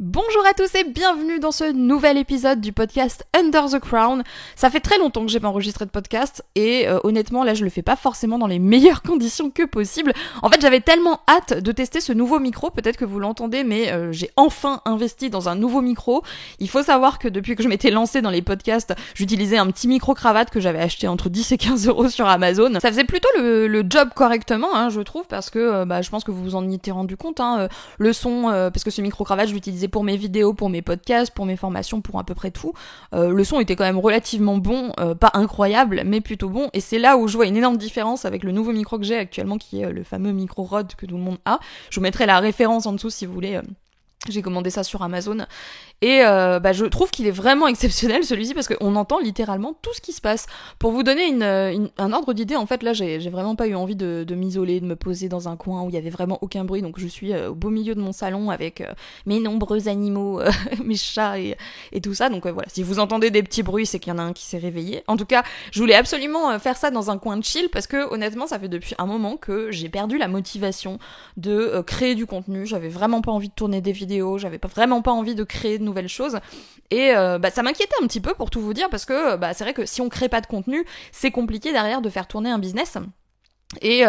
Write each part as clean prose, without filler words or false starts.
Bonjour à tous et bienvenue dans ce nouvel épisode du podcast Under the Crown. Ça fait très longtemps que j'ai pas enregistré de podcast et honnêtement là je le fais pas forcément dans les meilleures conditions que possible. En fait j'avais tellement hâte de tester ce nouveau micro, peut-être que vous l'entendez mais j'ai enfin investi dans un nouveau micro. Il faut savoir que depuis que je m'étais lancée dans les podcasts, j'utilisais un petit micro cravate que j'avais acheté entre 10 et 15 euros sur Amazon. Ça faisait plutôt le job correctement je trouve parce que je pense que vous vous en étiez rendu compte. Le son, parce que ce micro cravate je l'utilisais pour mes vidéos, pour mes podcasts, pour mes formations, pour à peu près tout. Le son était quand même relativement bon, pas incroyable, mais plutôt bon. Et c'est là où je vois une énorme différence avec le nouveau micro que j'ai actuellement, qui est le fameux micro Rode que tout le monde a. Je vous mettrai la référence en dessous si vous voulez. J'ai commandé ça sur Amazon. Et je trouve qu'il est vraiment exceptionnel celui-ci parce qu'on entend littéralement tout ce qui se passe. Pour vous donner un ordre d'idée, en fait là j'ai vraiment pas eu envie de m'isoler, de me poser dans un coin où il y avait vraiment aucun bruit. Donc je suis au beau milieu de mon salon avec mes nombreux animaux, mes chats et tout ça. Donc voilà, si vous entendez des petits bruits, c'est qu'il y en a un qui s'est réveillé. En tout cas, je voulais absolument faire ça dans un coin de chill parce que honnêtement ça fait depuis un moment que j'ai perdu la motivation de créer du contenu. J'avais vraiment pas envie de tourner des vidéos, j'avais vraiment pas envie de créer de nouvelles choses et ça m'inquiétait un petit peu pour tout vous dire parce que c'est vrai que si on crée pas de contenu, c'est compliqué derrière de faire tourner un business. Et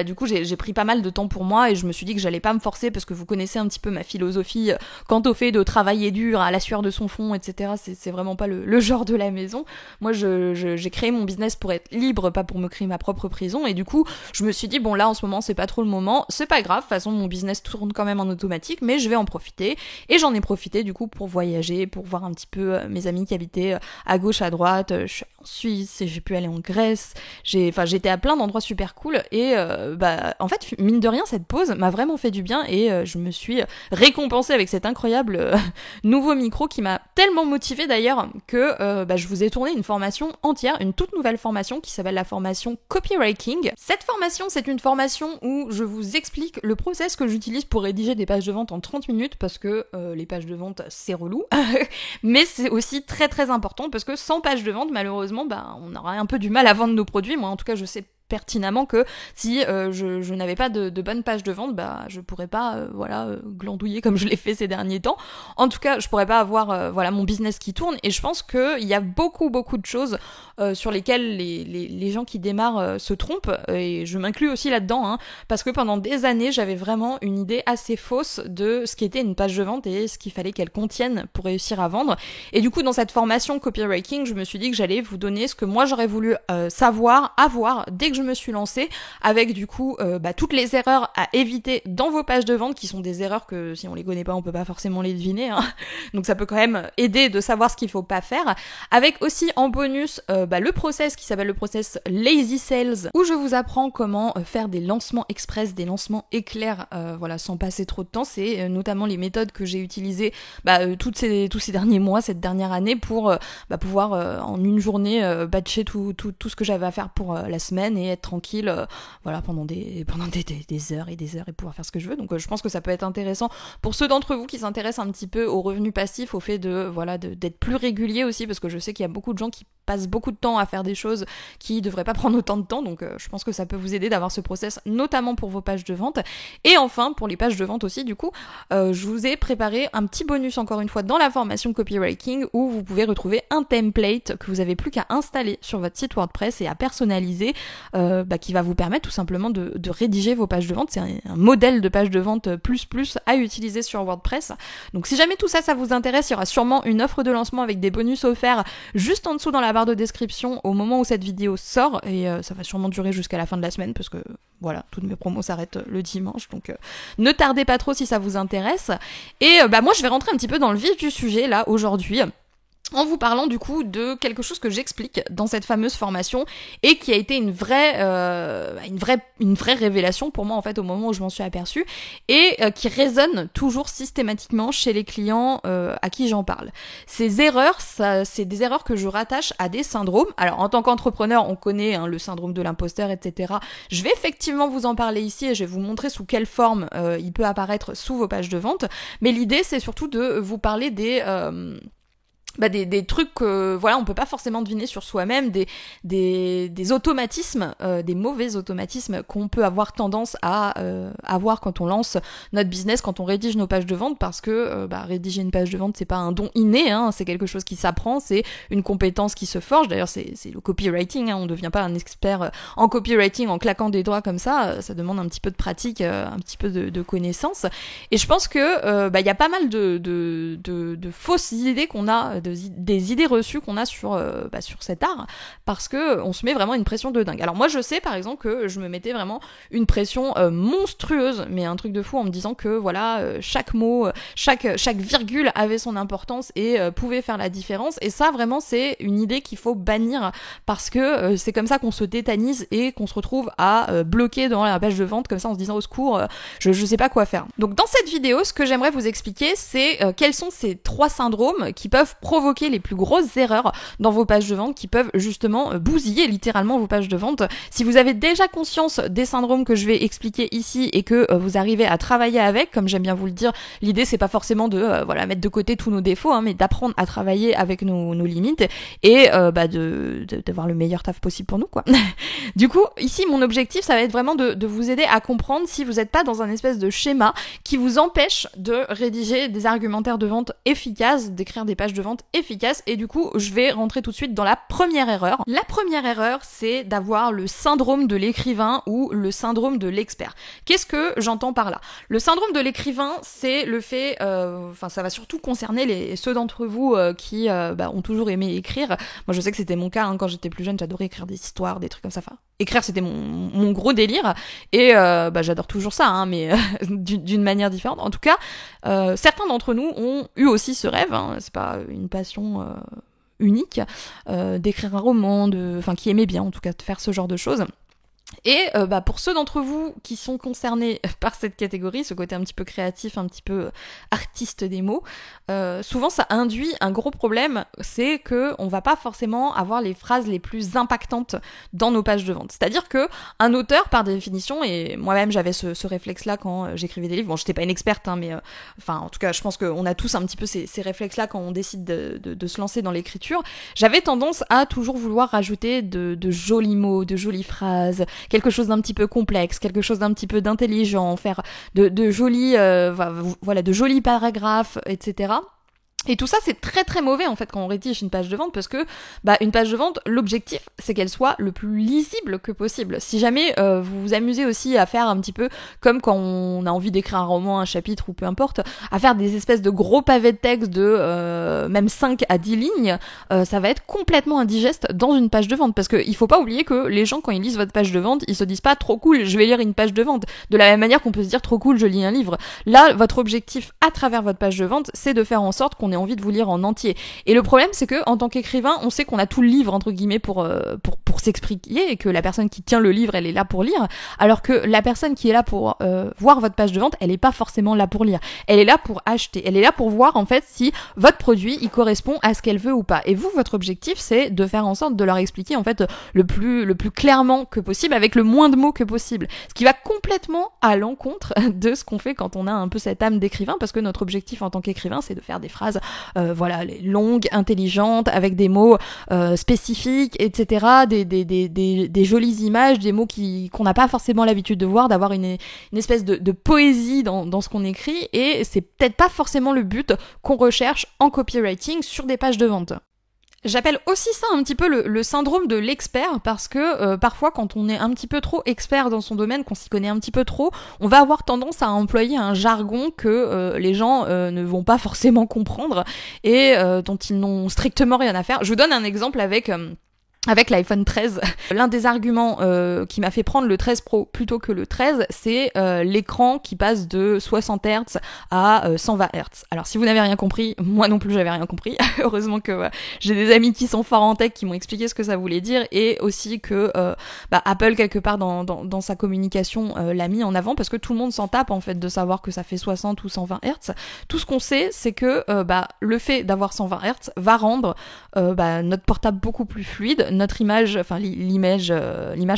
du coup j'ai pris pas mal de temps pour moi et je me suis dit que j'allais pas me forcer parce que vous connaissez un petit peu ma philosophie quant au fait de travailler dur à la sueur de son front, etc. C'est vraiment pas le genre de la maison. Moi j'ai créé mon business pour être libre, pas pour me créer ma propre prison, et du coup je me suis dit bon là en ce moment c'est pas trop le moment, c'est pas grave, de toute façon mon business tourne quand même en automatique, mais je vais en profiter. Et j'en ai profité du coup pour voyager, pour voir un petit peu mes amis qui habitaient à gauche, à droite. Je suis allée en Suisse et j'ai pu aller en Grèce, j'étais à plein d'endroits super cool. Et en fait mine de rien cette pause m'a vraiment fait du bien et je me suis récompensée avec cet incroyable nouveau micro qui m'a tellement motivée d'ailleurs que je vous ai tourné une formation entière, une toute nouvelle formation qui s'appelle la formation Copywriting. Cette formation c'est une formation où je vous explique le process que j'utilise pour rédiger des pages de vente en 30 minutes parce que les pages de vente c'est relou mais c'est aussi très très important parce que sans pages de vente malheureusement on aura un peu du mal à vendre nos produits. Moi en tout cas je sais pertinemment que si je n'avais pas de bonne page de vente, je pourrais pas glandouiller comme je l'ai fait ces derniers temps. En tout cas, je pourrais pas avoir mon business qui tourne, et je pense qu'il y a beaucoup de choses sur lesquelles les gens qui démarrent se trompent, et je m'inclus aussi là-dedans, parce que pendant des années, j'avais vraiment une idée assez fausse de ce qu'était une page de vente et ce qu'il fallait qu'elle contienne pour réussir à vendre. Et du coup, dans cette formation copywriting, je me suis dit que j'allais vous donner ce que moi j'aurais voulu savoir, avoir dès que je me suis lancée, avec du coup toutes les erreurs à éviter dans vos pages de vente, qui sont des erreurs que si on les connaît pas on peut pas forcément les deviner, donc ça peut quand même aider de savoir ce qu'il faut pas faire, avec aussi en bonus le process qui s'appelle le process Lazy Sales, où je vous apprends comment faire des lancements express, des lancements éclairs, sans passer trop de temps. C'est notamment les méthodes que j'ai utilisées tous ces derniers mois, cette dernière année, pour pouvoir en une journée batcher tout ce que j'avais à faire pour la semaine et être tranquille pendant des heures et des heures et pouvoir faire ce que je veux. Donc je pense que ça peut être intéressant pour ceux d'entre vous qui s'intéressent un petit peu aux revenus passifs, au fait d'être plus régulier aussi, parce que je sais qu'il y a beaucoup de gens qui passent beaucoup de temps à faire des choses qui devraient pas prendre autant de temps, donc je pense que ça peut vous aider d'avoir ce process, notamment pour vos pages de vente. Et enfin, pour les pages de vente aussi, du coup, je vous ai préparé un petit bonus encore une fois dans la formation copywriting, où vous pouvez retrouver un template que vous avez plus qu'à installer sur votre site WordPress et à personnaliser, qui va vous permettre tout simplement de rédiger vos pages de vente. C'est un modèle de page de vente plus à utiliser sur WordPress. Donc si jamais tout ça vous intéresse, il y aura sûrement une offre de lancement avec des bonus offerts juste en dessous dans la barre de description au moment où cette vidéo sort, et ça va sûrement durer jusqu'à la fin de la semaine parce que toutes mes promos s'arrêtent le dimanche, donc ne tardez pas trop si ça vous intéresse. Et moi je vais rentrer un petit peu dans le vif du sujet là aujourd'hui, en vous parlant du coup de quelque chose que j'explique dans cette fameuse formation et qui a été une vraie révélation pour moi en fait au moment où je m'en suis aperçue, et qui résonne toujours systématiquement chez les clients à qui j'en parle. Ces erreurs, c'est des erreurs que je rattache à des syndromes. Alors en tant qu'entrepreneur, on connaît le syndrome de l'imposteur, etc. Je vais effectivement vous en parler ici et je vais vous montrer sous quelle forme il peut apparaître sous vos pages de vente, mais l'idée c'est surtout de vous parler des trucs que voilà, on peut pas forcément deviner sur soi-même, des automatismes, des mauvais automatismes qu'on peut avoir tendance à avoir quand on lance notre business, quand on rédige nos pages de vente, parce que rédiger une page de vente, c'est pas un don inné, hein, c'est quelque chose qui s'apprend, c'est une compétence qui se forge. D'ailleurs, c'est le copywriting, hein, on devient pas un expert en copywriting en claquant des doigts comme ça demande un petit peu de pratique, un petit peu de connaissances. Et je pense que y a pas mal de fausses idées qu'on a, des idées reçues qu'on a sur cet art, parce que on se met vraiment une pression de dingue. Alors moi je sais par exemple que je me mettais vraiment une pression monstrueuse, mais un truc de fou, en me disant que voilà, chaque mot, chaque virgule avait son importance et pouvait faire la différence. Et ça vraiment c'est une idée qu'il faut bannir, parce que c'est comme ça qu'on se tétanise et qu'on se retrouve à bloquer dans la page de vente comme ça en se disant au secours, je sais pas quoi faire. Donc dans cette vidéo, ce que j'aimerais vous expliquer, c'est quels sont ces 3 syndromes qui peuvent provoquer les plus grosses erreurs dans vos pages de vente, qui peuvent justement bousiller littéralement vos pages de vente. Si vous avez déjà conscience des syndromes que je vais expliquer ici et que vous arrivez à travailler avec, comme j'aime bien vous le dire, l'idée c'est pas forcément de mettre de côté tous nos défauts, hein, mais d'apprendre à travailler avec nos limites et d'avoir le meilleur taf possible pour nous, quoi. Du coup, ici mon objectif ça va être vraiment de vous aider à comprendre si vous n'êtes pas dans un espèce de schéma qui vous empêche de rédiger des argumentaires de vente efficaces, d'écrire des pages de vente efficaces. Et du coup, je vais rentrer tout de suite dans la première erreur. La première erreur, c'est d'avoir le syndrome de l'écrivain ou le syndrome de l'expert. Qu'est-ce que j'entends par là? Le syndrome de l'écrivain, c'est le fait, ça va surtout concerner ceux d'entre vous qui ont toujours aimé écrire. Moi, je sais que c'était mon cas, hein, quand j'étais plus jeune, j'adorais écrire des histoires, des trucs comme ça. Enfin, écrire, c'était mon gros délire. Et j'adore toujours ça, hein, mais d'une manière différente. En tout cas, certains d'entre nous ont eu aussi ce rêve, hein, c'est pas une passion unique, d'écrire un roman, qui aimait bien en tout cas de faire ce genre de choses. Et pour ceux d'entre vous qui sont concernés par cette catégorie, ce côté un petit peu créatif, un petit peu artiste des mots, souvent ça induit un gros problème, c'est que on va pas forcément avoir les phrases les plus impactantes dans nos pages de vente. C'est-à-dire que un auteur, par définition, et moi-même j'avais ce réflexe-là quand j'écrivais des livres, bon j'étais pas une experte, hein, mais en tout cas je pense qu'on a tous un petit peu ces réflexes-là quand on décide de se lancer dans l'écriture. J'avais tendance à toujours vouloir rajouter de jolis mots, de jolies phrases, quelque chose d'un petit peu complexe, quelque chose d'un petit peu d'intelligent, faire de jolis de jolis paragraphes, etc. Et tout ça, c'est très très mauvais en fait quand on rédige une page de vente, parce que une page de vente, l'objectif c'est qu'elle soit le plus lisible que possible. Si jamais vous vous amusez aussi à faire un petit peu comme quand on a envie d'écrire un roman, un chapitre ou peu importe, à faire des espèces de gros pavés de texte de même 5 à 10 lignes, ça va être complètement indigeste dans une page de vente, parce que il faut pas oublier que les gens, quand ils lisent votre page de vente, ils se disent pas trop cool, je vais lire une page de vente, de la même manière qu'on peut se dire trop cool, je lis un livre. Là, votre objectif à travers votre page de vente, c'est de faire en sorte qu'on ait envie de vous lire en entier. Et le problème, c'est que en tant qu'écrivain, on sait qu'on a tout le livre entre guillemets pour s'exprimer, et que la personne qui tient le livre, elle est là pour lire, alors que la personne qui est là pour voir votre page de vente, elle est pas forcément là pour lire. Elle est là pour acheter. Elle est là pour voir en fait si votre produit il correspond à ce qu'elle veut ou pas. Et vous, votre objectif, c'est de faire en sorte de leur expliquer en fait le plus clairement que possible, avec le moins de mots que possible. Ce qui va complètement à l'encontre de ce qu'on fait quand on a un peu cette âme d'écrivain, parce que notre objectif en tant qu'écrivain, c'est de faire des phrases longues, intelligentes, avec des mots spécifiques, etc., des jolies images, des mots qu'on n'a pas forcément l'habitude de voir, d'avoir une espèce de poésie dans ce qu'on écrit, et c'est peut-être pas forcément le but qu'on recherche en copywriting sur des pages de vente. J'appelle aussi ça un petit peu le syndrome de l'expert, parce que parfois quand on est un petit peu trop expert dans son domaine, qu'on s'y connaît un petit peu trop, on va avoir tendance à employer un jargon que les gens ne vont pas forcément comprendre et dont ils n'ont strictement rien à faire. Je vous donne un exemple avec l'iPhone 13, l'un des arguments qui m'a fait prendre le 13 Pro plutôt que le 13, c'est l'écran qui passe de 60 Hz à 120 Hz. Alors si vous n'avez rien compris, moi non plus j'avais rien compris. Heureusement que j'ai des amis qui sont forts en tech qui m'ont expliqué ce que ça voulait dire, et aussi que Apple quelque part dans sa communication l'a mis en avant, parce que tout le monde s'en tape en fait de savoir que ça fait 60 ou 120 Hz. Tout ce qu'on sait, c'est que le fait d'avoir 120 Hz va rendre notre portable beaucoup plus fluide, notre image, enfin l'image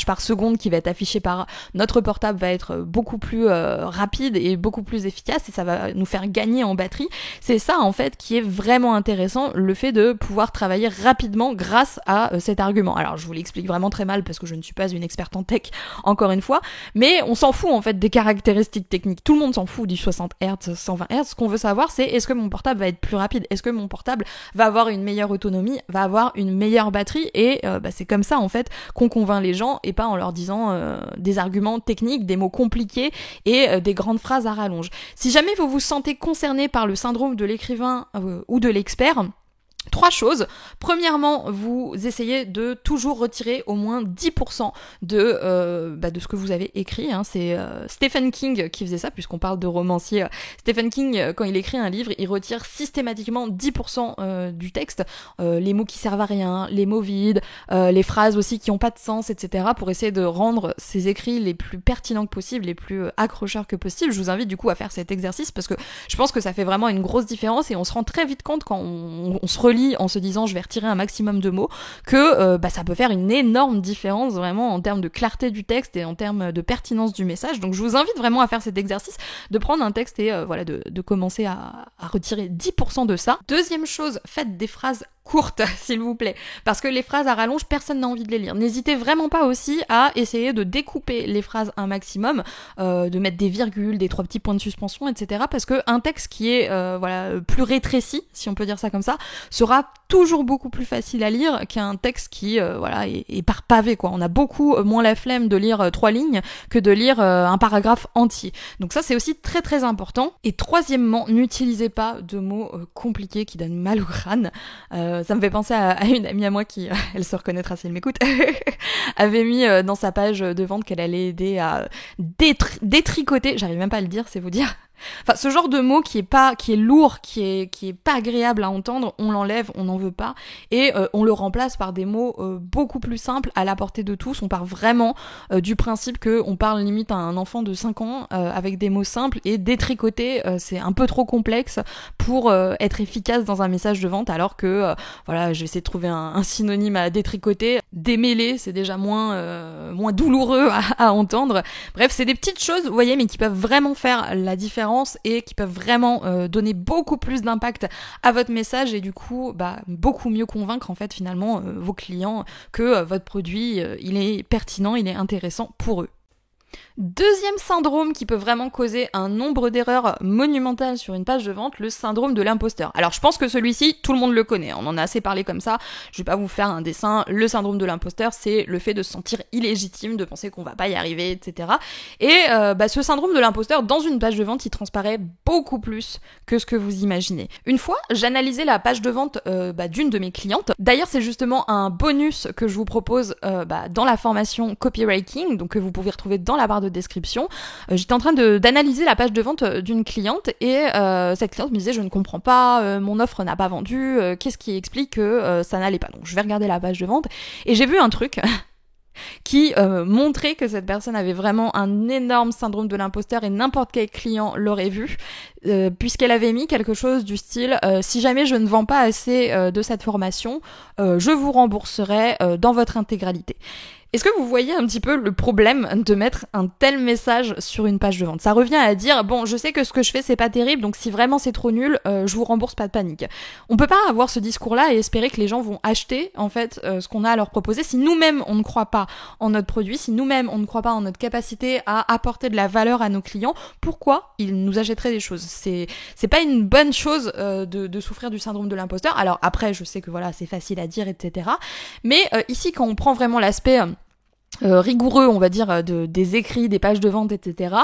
par seconde qui va être affichée par notre portable va être beaucoup plus rapide et beaucoup plus efficace et ça va nous faire gagner en batterie. C'est ça en fait qui est vraiment intéressant, le fait de pouvoir travailler rapidement grâce à cet argument. Alors je vous l'explique vraiment très mal parce que je ne suis pas une experte en tech encore une fois, mais on s'en fout en fait des caractéristiques techniques. Tout le monde s'en fout du 60 Hz, 120 Hz. Ce qu'on veut savoir c'est est-ce que mon portable va être plus rapide, est-ce que mon portable va avoir une meilleure autonomie, va avoir une meilleure batterie et c'est comme ça en fait qu'on convainc les gens et pas en leur disant des arguments techniques, des mots compliqués et des grandes phrases à rallonge. Si jamais vous vous sentez concerné par le syndrome de l'écrivain ou de l'expert, 3 choses. Premièrement, vous essayez de toujours retirer au moins 10% de ce que vous avez écrit. C'est Stephen King qui faisait ça, puisqu'on parle de romancier. Stephen King, quand il écrit un livre, il retire systématiquement 10% du texte. Les mots qui servent à rien, les mots vides, les phrases aussi qui n'ont pas de sens, etc. pour essayer de rendre ses écrits les plus pertinents que possible, les plus accrocheurs que possible. Je vous invite du coup à faire cet exercice parce que je pense que ça fait vraiment une grosse différence et on se rend très vite compte quand on se relit en se disant je vais retirer un maximum de mots que ça peut faire une énorme différence vraiment en termes de clarté du texte et en termes de pertinence du message. Donc je vous invite vraiment à faire cet exercice, de prendre un texte et de commencer à retirer 10% de ça. Deuxième chose, faites des phrases courtes, s'il vous plaît, parce que les phrases à rallonge, personne n'a envie de les lire. N'hésitez vraiment pas aussi à essayer de découper les phrases un maximum, de mettre des virgules, des 3 petits points de suspension, etc. Parce que un texte qui est plus rétréci, si on peut dire ça comme ça, sera toujours beaucoup plus facile à lire qu'un texte qui est par pavé, quoi. On a beaucoup moins la flemme de lire 3 lignes que de lire un paragraphe entier. Donc ça, c'est aussi très très important. Et troisièmement, n'utilisez pas de mots compliqués qui donnent mal au crâne. Ça me fait penser à une amie à moi qui, elle se reconnaîtra si elle m'écoute, avait mis dans sa page de vente qu'elle allait aider à détricoter, j'arrive même pas à le dire, c'est vous dire. Enfin, ce genre de mot qui est lourd, qui est pas agréable à entendre, on l'enlève, on n'en veut pas, et on le remplace par des mots beaucoup plus simples, à la portée de tous. On part vraiment du principe que on parle limite à un enfant de 5 ans avec des mots simples, et détricoter, c'est un peu trop complexe pour être efficace dans un message de vente, alors que je vais essayer de trouver un synonyme à détricoter. Démêler, c'est déjà moins douloureux à entendre. Bref, c'est des petites choses, vous voyez, mais qui peuvent vraiment faire la différence et qui peuvent vraiment donner beaucoup plus d'impact à votre message et du coup beaucoup mieux convaincre en fait finalement vos clients que votre produit il est pertinent, il est intéressant pour eux. Deuxième syndrome qui peut vraiment causer un nombre d'erreurs monumentales sur une page de vente, le syndrome de l'imposteur. Alors je pense que celui-ci, tout le monde le connaît, on en a assez parlé comme ça, je vais pas vous faire un dessin. Le syndrome de l'imposteur, c'est le fait de se sentir illégitime, de penser qu'on va pas y arriver, etc. Et ce syndrome de l'imposteur, dans une page de vente, il transparaît beaucoup plus que ce que vous imaginez. Une fois, j'analysais la page de vente d'une de mes clientes. D'ailleurs, c'est justement un bonus que je vous propose dans la formation Copywriting, donc que vous pouvez retrouver dans la barre de description. J'étais en train d'analyser la page de vente d'une cliente et cette cliente me disait je ne comprends pas, mon offre n'a pas vendu, qu'est-ce qui explique que ça n'allait pas. Donc je vais regarder la page de vente et j'ai vu un truc qui montrait que cette personne avait vraiment un énorme syndrome de l'imposteur et n'importe quel client l'aurait vu, puisqu'elle avait mis quelque chose du style si jamais je ne vends pas assez de cette formation, je vous rembourserai dans votre intégralité. Est-ce que vous voyez un petit peu le problème de mettre un tel message sur une page de vente ? Ça revient à dire, bon, je sais que ce que je fais, c'est pas terrible, donc si vraiment c'est trop nul, je vous rembourse, pas de panique. On peut pas avoir ce discours-là et espérer que les gens vont acheter, en fait, ce qu'on a à leur proposer. Si nous-mêmes, on ne croit pas en notre produit, si nous-mêmes, on ne croit pas en notre capacité à apporter de la valeur à nos clients, pourquoi ils nous achèteraient des choses ? C'est pas une bonne chose de souffrir du syndrome de l'imposteur. Alors après, je sais que voilà, c'est facile à dire, etc. Mais ici, quand on prend vraiment l'aspect rigoureux, on va dire, des écrits, des pages de vente, etc.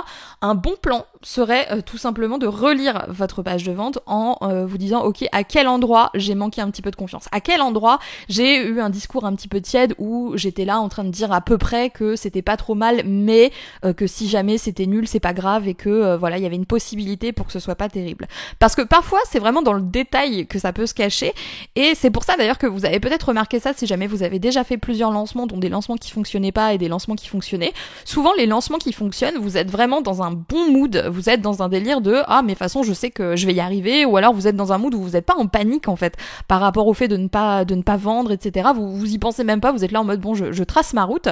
Un bon plan serait tout simplement de relire votre page de vente en vous disant ok, à quel endroit j'ai manqué un petit peu de confiance, à quel endroit j'ai eu un discours un petit peu tiède où j'étais là en train de dire à peu près que c'était pas trop mal, mais que si jamais c'était nul, c'est pas grave et que il y avait une possibilité pour que ce soit pas terrible. Parce que parfois c'est vraiment dans le détail que ça peut se cacher et c'est pour ça d'ailleurs que vous avez peut-être remarqué ça si jamais vous avez déjà fait plusieurs lancements, dont des lancements qui fonctionnaient pas et des lancements qui fonctionnaient. Souvent les lancements qui fonctionnent, vous êtes vraiment dans un bon mood, vous êtes dans un délire de ah mais de toute façon je sais que je vais y arriver, ou alors vous êtes dans un mood où vous n'êtes pas en panique en fait par rapport au fait de ne pas vendre, etc. Vous y pensez même pas, vous êtes là en mode bon je trace ma route,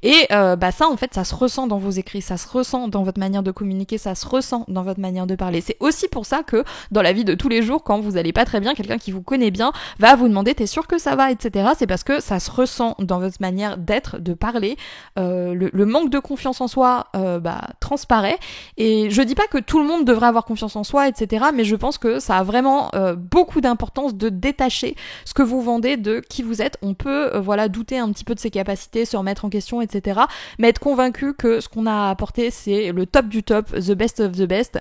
et ça en fait ça se ressent dans vos écrits, ça se ressent dans votre manière de communiquer, ça se ressent dans votre manière de parler. C'est aussi pour ça que dans la vie de tous les jours, quand vous allez pas très bien, quelqu'un qui vous connaît bien va vous demander t'es sûr que ça va, etc. C'est parce que ça se ressent dans votre manière d'être, de parler. Le manque de confiance en soi transparaît, et je dis pas que tout le monde devrait avoir confiance en soi, etc. mais je pense que ça a vraiment beaucoup d'importance de détacher ce que vous vendez de qui vous êtes. On peut douter un petit peu de ses capacités, se remettre en question, etc. mais être convaincu que ce qu'on a apporté c'est le top du top, the best of the best.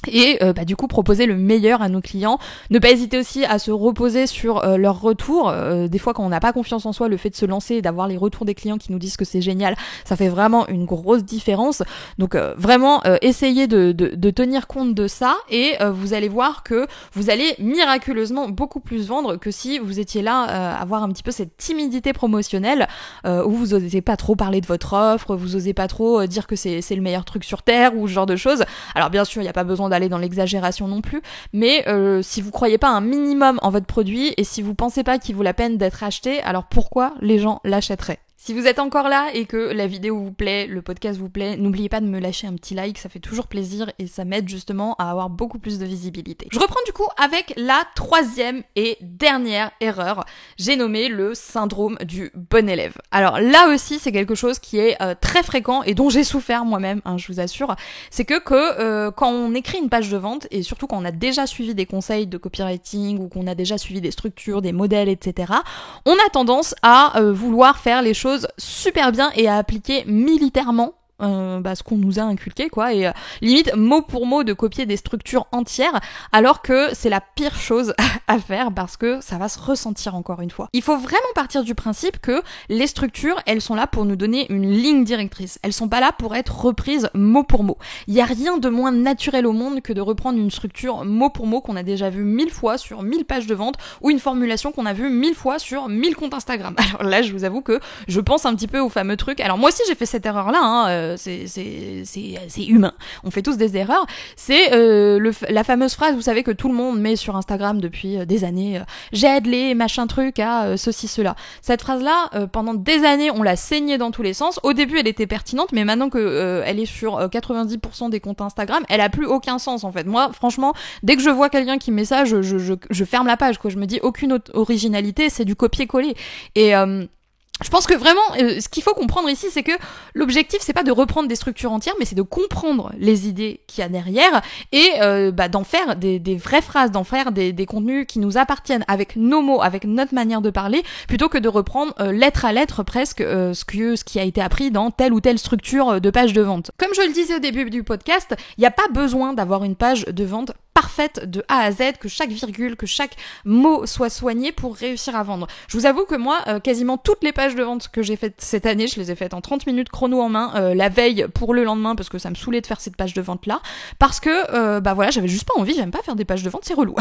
Et du coup proposer le meilleur à nos clients. Ne pas hésiter aussi à se reposer sur leurs retours. Des fois quand on n'a pas confiance en soi, le fait de se lancer et d'avoir les retours des clients qui nous disent que c'est génial, ça fait vraiment une grosse différence. Donc vraiment essayez de tenir compte de ça, et vous allez voir que vous allez miraculeusement beaucoup plus vendre que si vous étiez là avoir un petit peu cette timidité promotionnelle où vous osez pas trop parler de votre offre, vous osez pas trop dire que c'est le meilleur truc sur terre ou ce genre de choses. Alors bien sûr il n'y a pas besoin d'aller dans l'exagération non plus, mais si vous croyez pas un minimum en votre produit et si vous pensez pas qu'il vaut la peine d'être acheté, alors pourquoi les gens l'achèteraient ? Si vous êtes encore là et que la vidéo vous plaît, le podcast vous plaît, n'oubliez pas de me lâcher un petit like, ça fait toujours plaisir et ça m'aide justement à avoir beaucoup plus de visibilité. Je reprends du coup avec la troisième et dernière erreur. J'ai nommé le syndrome du bon élève. Alors là aussi c'est quelque chose qui est très fréquent et dont j'ai souffert moi-même, je vous assure. C'est que quand on écrit une page de vente, et surtout quand on a déjà suivi des conseils de copywriting ou qu'on a déjà suivi des structures, des modèles, etc., on a tendance à vouloir faire les choses super bien et à appliquer militairement ce qu'on nous a inculqué, quoi, et limite mot pour mot de copier des structures entières, alors que c'est la pire chose à faire parce que ça va se ressentir encore une fois. Il faut vraiment partir du principe que les structures, elles sont là pour nous donner une ligne directrice. Elles sont pas là pour être reprises mot pour mot. Il y a rien de moins naturel au monde que de reprendre une structure mot pour mot qu'on a déjà vu 1000 fois sur 1000 pages de vente, ou une formulation qu'on a vue 1000 fois sur 1000 comptes Instagram. Alors là, je vous avoue que je pense un petit peu au fameux truc. Alors moi aussi j'ai fait cette erreur-là, c'est humain. On fait tous des erreurs. C'est la fameuse phrase, vous savez, que tout le monde met sur Instagram depuis des années. J'aide les machin truc à ceci, cela. Cette phrase-là, pendant des années, on l'a saignée dans tous les sens. Au début, elle était pertinente, mais maintenant que elle est sur 90% des comptes Instagram, elle a plus aucun sens en fait. Moi, franchement, dès que je vois quelqu'un qui met ça, je ferme la page, quoi. Je me dis aucune originalité, c'est du copier-coller. Et je pense que vraiment, ce qu'il faut comprendre ici, c'est que l'objectif, c'est pas de reprendre des structures entières, mais c'est de comprendre les idées qu'il y a derrière et d'en faire des vraies phrases, d'en faire des contenus qui nous appartiennent avec nos mots, avec notre manière de parler, plutôt que de reprendre lettre à lettre presque ce qui a été appris dans telle ou telle structure de page de vente. Comme je le disais au début du podcast, il n'y a pas besoin d'avoir une page de vente parfaite de A à Z, que chaque virgule, que chaque mot soit soigné pour réussir à vendre. Je vous avoue que moi, quasiment toutes les pages de vente que j'ai faites cette année, je les ai faites en 30 minutes chrono en main, la veille pour le lendemain, parce que ça me saoulait de faire cette page de vente là, parce que j'avais juste pas envie, j'aime pas faire des pages de vente, c'est relou.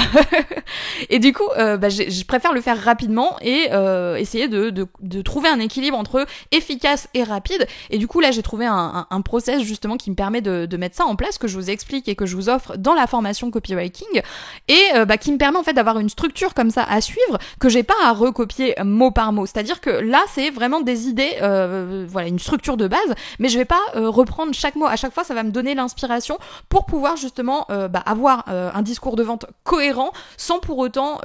Et du coup, je préfère le faire rapidement et essayer de trouver un équilibre entre efficace et rapide. Et du coup là, j'ai trouvé un process justement qui me permet de mettre ça en place, que je vous explique et que je vous offre dans la formation copywriting, et qui me permet en fait d'avoir une structure comme ça à suivre, que j'ai pas à recopier mot par mot. C'est-à-dire que là, c'est vraiment des idées, une structure de base, mais je vais pas reprendre chaque mot. À chaque fois, ça va me donner l'inspiration pour pouvoir justement avoir un discours de vente cohérent, sans pour autant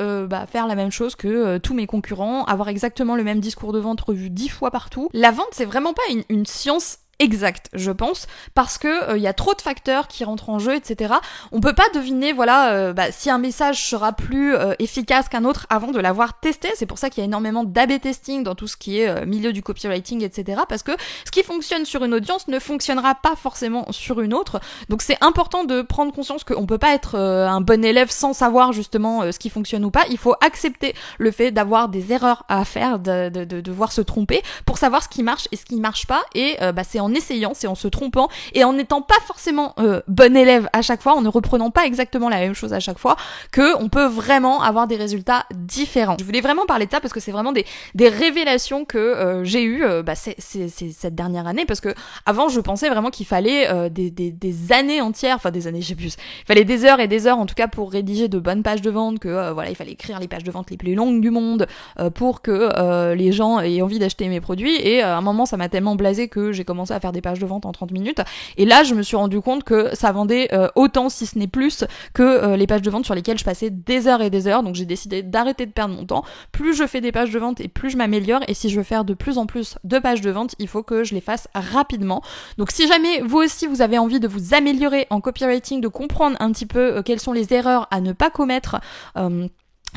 faire la même chose que tous mes concurrents, avoir exactement le même discours de vente revu 10 fois partout. La vente, c'est vraiment pas une science exact, je pense, parce que y a trop de facteurs qui rentrent en jeu, etc. On peut pas deviner, si un message sera plus efficace qu'un autre avant de l'avoir testé. C'est pour ça qu'il y a énormément d'A/B testing dans tout ce qui est milieu du copywriting, etc. Parce que ce qui fonctionne sur une audience ne fonctionnera pas forcément sur une autre. Donc c'est important de prendre conscience qu'on peut pas être un bon élève sans savoir justement ce qui fonctionne ou pas. Il faut accepter le fait d'avoir des erreurs à faire, de devoir se tromper pour savoir ce qui marche et ce qui marche pas. Et c'est en en essayant, c'est en se trompant et en n'étant pas forcément bon élève à chaque fois, en ne reprenant pas exactement la même chose à chaque fois, que on peut vraiment avoir des résultats différents. Je voulais vraiment parler de ça parce que c'est vraiment des révélations que j'ai eues c'est cette dernière année, parce que avant je pensais vraiment qu'il fallait des années entières, enfin des années, je sais plus, il fallait des heures et des heures en tout cas pour rédiger de bonnes pages de vente, que il fallait écrire les pages de vente les plus longues du monde pour que les gens aient envie d'acheter mes produits, et à un moment ça m'a tellement blasé que j'ai commencé à faire des pages de vente en 30 minutes, et là je me suis rendu compte que ça vendait autant, si ce n'est plus, que les pages de vente sur lesquelles je passais des heures et des heures. Donc j'ai décidé d'arrêter de perdre mon temps. Plus je fais des pages de vente et plus je m'améliore, et si je veux faire de plus en plus de pages de vente, il faut que je les fasse rapidement. Donc si jamais vous aussi vous avez envie de vous améliorer en copywriting, de comprendre un petit peu quelles sont les erreurs à ne pas commettre,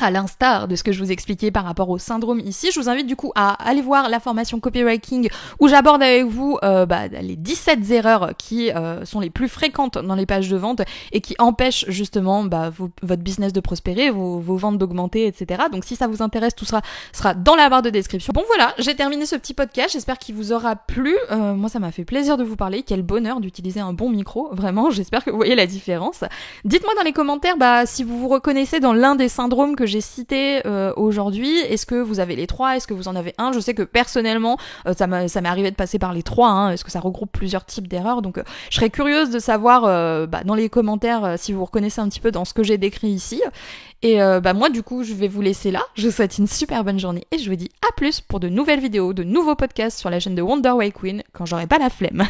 à l'instar de ce que je vous expliquais par rapport au syndrome ici, je vous invite du coup à aller voir la formation copywriting où j'aborde avec vous les 17 erreurs qui sont les plus fréquentes dans les pages de vente et qui empêchent justement votre business de prospérer, vos ventes d'augmenter, etc. Donc si ça vous intéresse, tout sera dans la barre de description. Bon voilà, j'ai terminé ce petit podcast, j'espère qu'il vous aura plu. Moi ça m'a fait plaisir de vous parler, quel bonheur d'utiliser un bon micro, vraiment, j'espère que vous voyez la différence. Dites-moi dans les commentaires si vous vous reconnaissez dans l'un des syndromes que j'ai cité aujourd'hui. Est-ce que vous avez les trois? Est-ce que vous en avez un? Je sais que personnellement ça m'est arrivé de passer par les trois, est-ce que ça regroupe plusieurs types d'erreurs, donc je serais curieuse de savoir dans les commentaires si vous vous reconnaissez un petit peu dans ce que j'ai décrit ici. Et moi du coup je vais vous laisser là, je vous souhaite une super bonne journée et je vous dis à plus pour de nouvelles vidéos, de nouveaux podcasts sur la chaîne de Wonder Way Queen quand j'aurai pas la flemme.